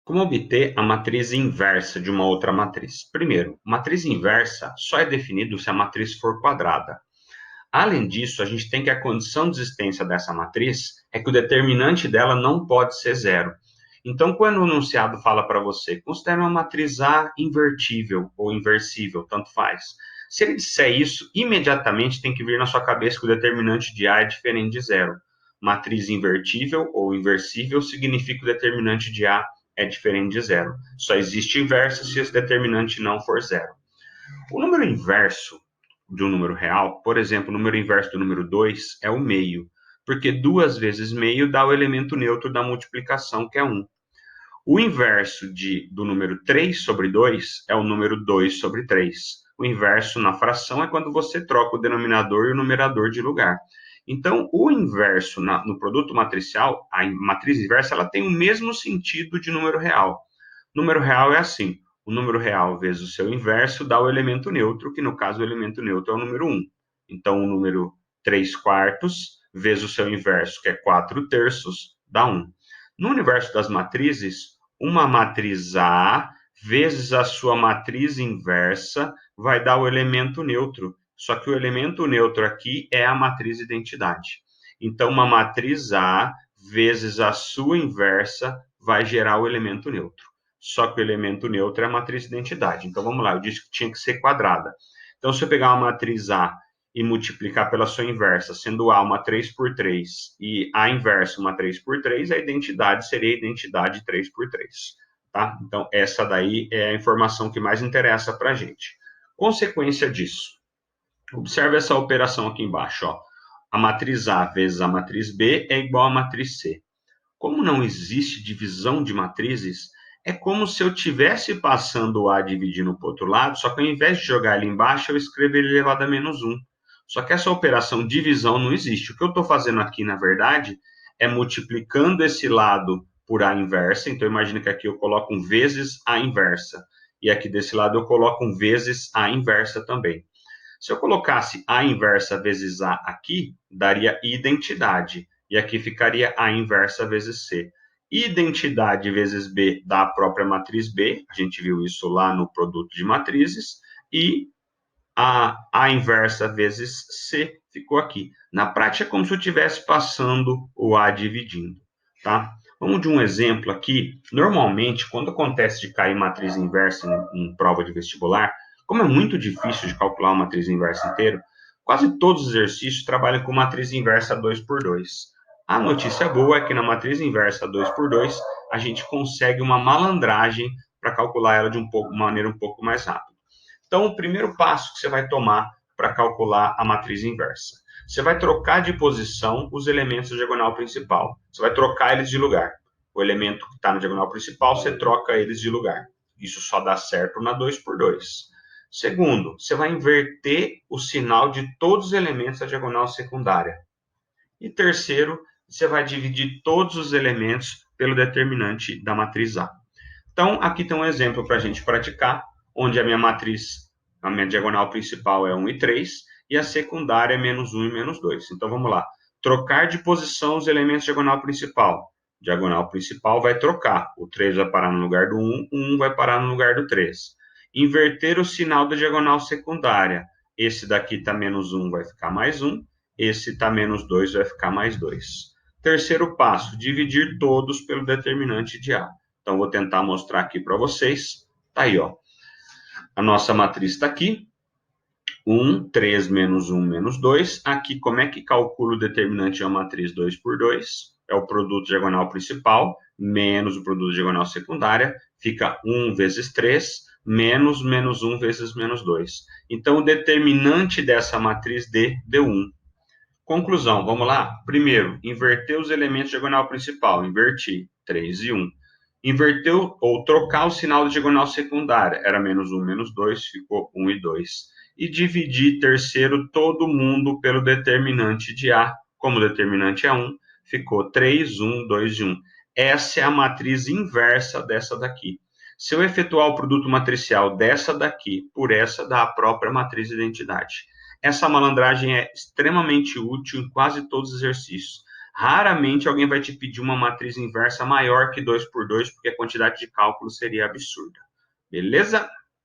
Como obter a matriz inversa de uma outra matriz? Primeiro, matriz inversa só é definido se a matriz for quadrada. Além disso, a gente tem que a condição de existência dessa matriz é que o determinante dela não pode ser zero. Então, quando o enunciado fala para você, considere uma matriz A invertível ou inversível, tanto faz. Se ele disser isso, imediatamente tem que vir na sua cabeça que o determinante de A é diferente de zero. Matriz invertível ou inversível significa que o determinante de A é diferente de zero. Só existe inverso se esse determinante não for zero. O número inverso de um número real, por exemplo, o número inverso do número 2 é o meio, porque 2 vezes meio dá o elemento neutro da multiplicação, que é 1. O inverso do número 3 sobre 2 é o número 2 sobre 3. O inverso na fração é quando você troca o denominador e o numerador de lugar. Então, o inverso no produto matricial, a matriz inversa, ela tem o mesmo sentido de número real. Número real é assim: o número real vezes o seu inverso dá o elemento neutro, que no caso o elemento neutro é o número 1. Então, o número 3 quartos vezes o seu inverso, que é 4 terços, dá 1. No universo das matrizes, uma matriz A vezes a sua matriz inversa vai dar o elemento neutro. Só que o elemento neutro aqui é a matriz identidade. Então, uma matriz A vezes a sua inversa vai gerar o elemento neutro. Só que o elemento neutro é a matriz identidade. Então, vamos lá, eu disse que tinha que ser quadrada. Então, se eu pegar uma matriz A e multiplicar pela sua inversa, sendo A uma 3 por 3 e A inversa uma 3 por 3, a identidade seria a identidade 3 por 3. Tá? Então, essa daí é a informação que mais interessa para a gente. Consequência disso, observe essa operação aqui embaixo. Ó. A matriz A vezes a matriz B é igual à matriz C. Como não existe divisão de matrizes, é como se eu estivesse passando o A dividindo para o outro lado, só que ao invés de jogar ele embaixo, eu escrevo ele elevado a menos 1. Só que essa operação divisão não existe. O que eu estou fazendo aqui, na verdade, é multiplicando esse lado por A inversa. Então, imagina que aqui eu coloco um vezes A inversa. E aqui desse lado eu coloco um vezes A inversa também. Se eu colocasse A inversa vezes A aqui, daria identidade. E aqui ficaria A inversa vezes C. Identidade vezes B dá a própria matriz B, a gente viu isso lá no produto de matrizes, e a inversa vezes C ficou aqui. Na prática é como se eu estivesse passando o A dividindo, tá? Vamos de um exemplo aqui. Normalmente, quando acontece de cair matriz inversa em prova de vestibular, como é muito difícil de calcular uma matriz inversa inteira, quase todos os exercícios trabalham com matriz inversa 2 por 2. A notícia boa é que na matriz inversa 2 por 2 a gente consegue uma malandragem para calcular ela de maneira um pouco mais rápida. Então, o primeiro passo que você vai tomar para calcular a matriz inversa, você vai trocar de posição os elementos da diagonal principal. Você vai trocar eles de lugar. O elemento que está na diagonal principal, você troca eles de lugar. Isso só dá certo na 2 por 2. Segundo, você vai inverter o sinal de todos os elementos da diagonal secundária. E terceiro, você vai dividir todos os elementos pelo determinante da matriz A. Então, aqui tem um exemplo para a gente praticar, onde a minha matriz, a minha diagonal principal é 1 e 3, e a secundária é menos 1 e menos 2. Então, vamos lá. Trocar de posição os elementos da diagonal principal. Diagonal principal vai trocar. O 3 vai parar no lugar do 1, o 1 vai parar no lugar do 3. Inverter o sinal da diagonal secundária. Esse daqui está menos 1, vai ficar mais 1. Esse está menos 2, vai ficar mais 2. Terceiro passo, dividir todos pelo determinante de A. Então, vou tentar mostrar aqui para vocês. Tá aí, ó. A nossa matriz está aqui. 1, 3 menos 1 menos 2. Aqui, como é que calcula o determinante de uma matriz 2 por 2? É o produto diagonal principal menos o produto diagonal secundária. Fica 1 vezes 3 menos menos 1 vezes menos 2. Então, o determinante dessa matriz D deu 1. Conclusão, vamos lá? Primeiro, inverter os elementos diagonal principal. Inverti, 3 e 1. Inverteu ou trocar o sinal da diagonal secundária. Era menos 1, menos 2, ficou 1 e 2. E dividir terceiro todo mundo pelo determinante de A. Como o determinante é 1, ficou 3, 1, 2 e 1. Essa é a matriz inversa dessa daqui. Se eu efetuar o produto matricial dessa daqui por essa da própria matriz identidade. Essa malandragem é extremamente útil em quase todos os exercícios. Raramente alguém vai te pedir uma matriz inversa maior que 2 por 2, porque a quantidade de cálculo seria absurda. Beleza?